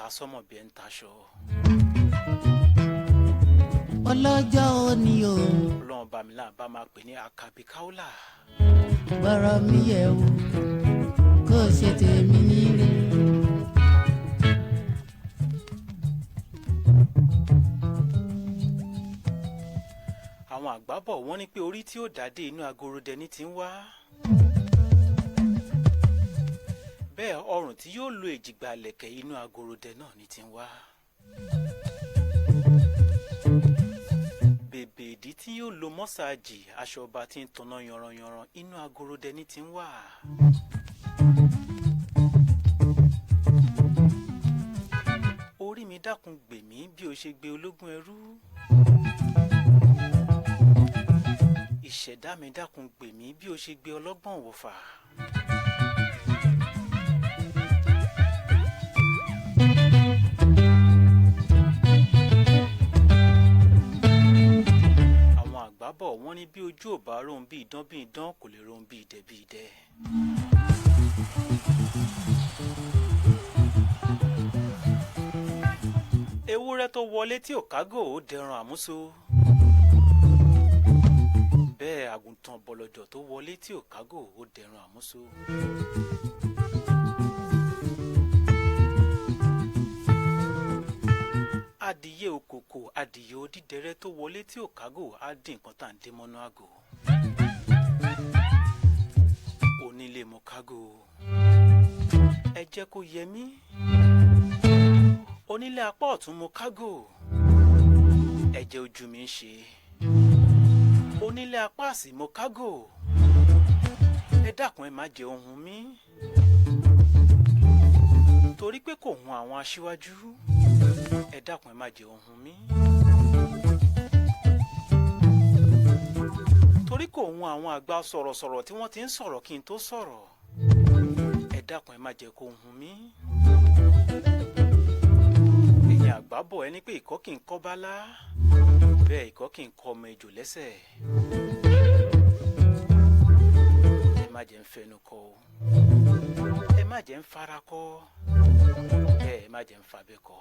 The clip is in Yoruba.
ta sọ́mọ̀ bí ẹ ń taṣọ. ọlọ́jọ́ òní o. Ọlọ́run bá mi là bá máa pè ní àkàbí káólà. gbọ́rọ̀ mi yẹ̀ wò kó o ṣe tèmi níre. Àwọn àgbà bọ̀ wọ́n ní pé orí tí ó dádé inú agorodẹ ní ti ń wá. Bẹ́ẹ̀ ọrùn tí yóò lo èjìgbà lẹ̀kẹ̀ inú agorodẹ náà ní ti ń wá. Bèbè ìdí tí yóò lo mọ́sáàjì aṣọ ọba tí ń tanná yanranyanran inú agorodẹ ní ti ń wá. Orí mi dákun gbè mí bí o ṣe gbé ológun ẹrú. Ìṣẹ̀dá mi dákun gbè mí bí o ṣe gbé ọlọ́gbọ́n wọ̀fà. Àwọn àgbà bọ̀ wọ́n ní bí ojú ò bá rohun bí idán kò lè rohun bí idẹ. Ewúrẹ́ tó wọlé tí ò kágò ó dẹran àmúso. Bẹ́ẹ̀ àgùntàn bọ̀lọ̀jọ̀ tó wọlé tí ò kágò ó dẹran àmúso. Adìyẹ òkòkò adìyẹ odídẹrẹ́ tó wọlé tí ò kágò á dín nǹkan tá à ń dé mọ́nú àgò. Onílé mo kágò ẹ jẹ́ kó yẹ mí. Onílé apá ọ̀tún mo kágò ẹ jẹ́ ojú mi ń ṣe. Onílé apá àsì mo kágò ẹ dákun ẹ má jẹ ohùn mi. Torí pé kò hun àwọn aṣíwájú ẹ dákun ẹ má jẹ ohùn mi. Torí kò hun àwọn àgbà sọ̀rọ̀sọ̀rọ̀ tí wọ́n ti ń sọ̀rọ̀ kí n tó sọ̀rọ̀ ẹ dákun ẹ má jẹ kó hun mi. Ẹ̀yin àgbà bọ̀ ẹni pé ìkọ́ kì í kọ́ bálá bẹ́ẹ̀ ìkọ́ kì í kọ́ ọmọ ejò lẹ́sẹ̀. Ẹ má jẹ́ ń fẹnu kọ́ o ẹ má jẹ́ ń fara kọ́ bẹ́ẹ̀ ẹ má jẹ́ ń fabẹ́ kọ́.